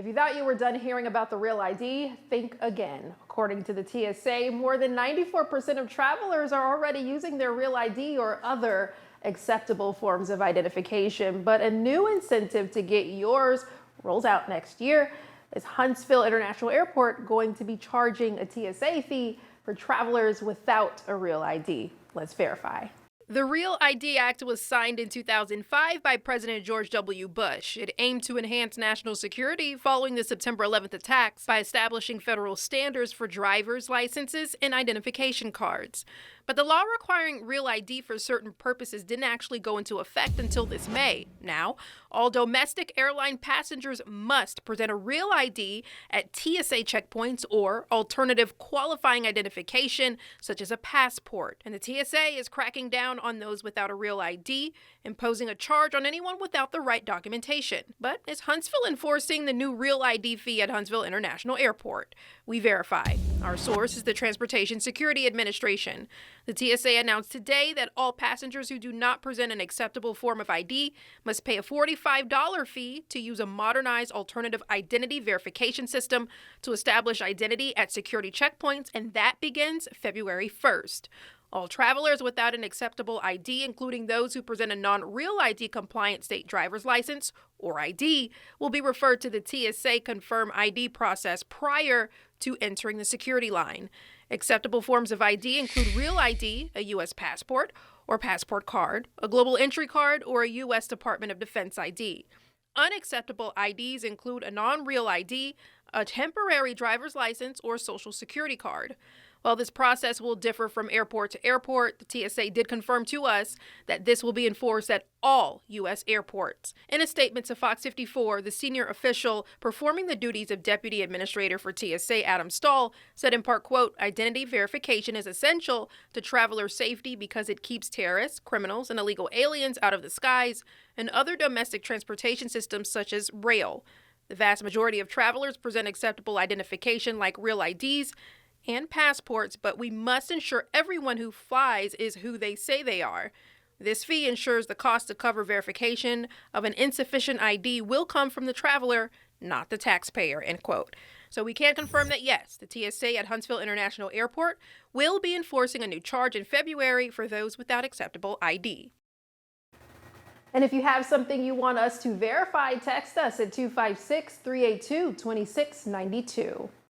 If you thought you were done hearing about the real ID, think again. According to the TSA, more than 94% of travelers are already using their real ID or other acceptable forms of identification. But a new incentive to get yours rolls out next year. Is Huntsville International Airport going to be charging a TSA fee for travelers without a real ID? Let's verify. The Real ID Act was signed in 2005 by President George W. Bush. It aimed to enhance national security following the September 11th attacks by establishing federal standards for driver's licenses and identification cards. But the law requiring Real ID for certain purposes didn't actually go into effect until this May. Now, all domestic airline passengers must present a Real ID at TSA checkpoints or alternative qualifying identification, such as a passport. And the TSA is cracking down on those without a Real ID, imposing a charge on anyone without the right documentation. But is Huntsville enforcing the new Real ID fee at Huntsville International Airport? We verify. Our source is the Transportation Security Administration. The TSA announced today that all passengers who do not present an acceptable form of ID must pay a $45 fee to use a modernized alternative identity verification system to establish identity at security checkpoints, and that begins February 1st. All travelers without an acceptable ID, including those who present a non-real ID compliant state driver's license or ID, will be referred to the TSA Confirm ID process prior to entering the security line. Acceptable forms of ID include Real ID, a U.S. passport or passport card, a global entry card, or a U.S. Department of Defense ID. Unacceptable IDs include a non-real ID, a temporary driver's license, or social security card. While this process will differ from airport to airport, the TSA did confirm to us that this will be enforced at all U.S. airports. In a statement to Fox 54, the senior official performing the duties of Deputy Administrator for TSA, Adam Stahl, said in part, quote, "Identity verification is essential to traveler safety because it keeps terrorists, criminals, and illegal aliens out of the skies and other domestic transportation systems such as rail. The vast majority of travelers present acceptable identification like real IDs and passports, but we must ensure everyone who flies is who they say they are. This fee ensures the cost to cover verification of an insufficient ID will come from the traveler, not the taxpayer," end quote. So we can confirm that, yes, the TSA at Huntsville International Airport will be enforcing a new charge in February for those without acceptable ID. And if you have something you want us to verify, text us at 256-382-2692.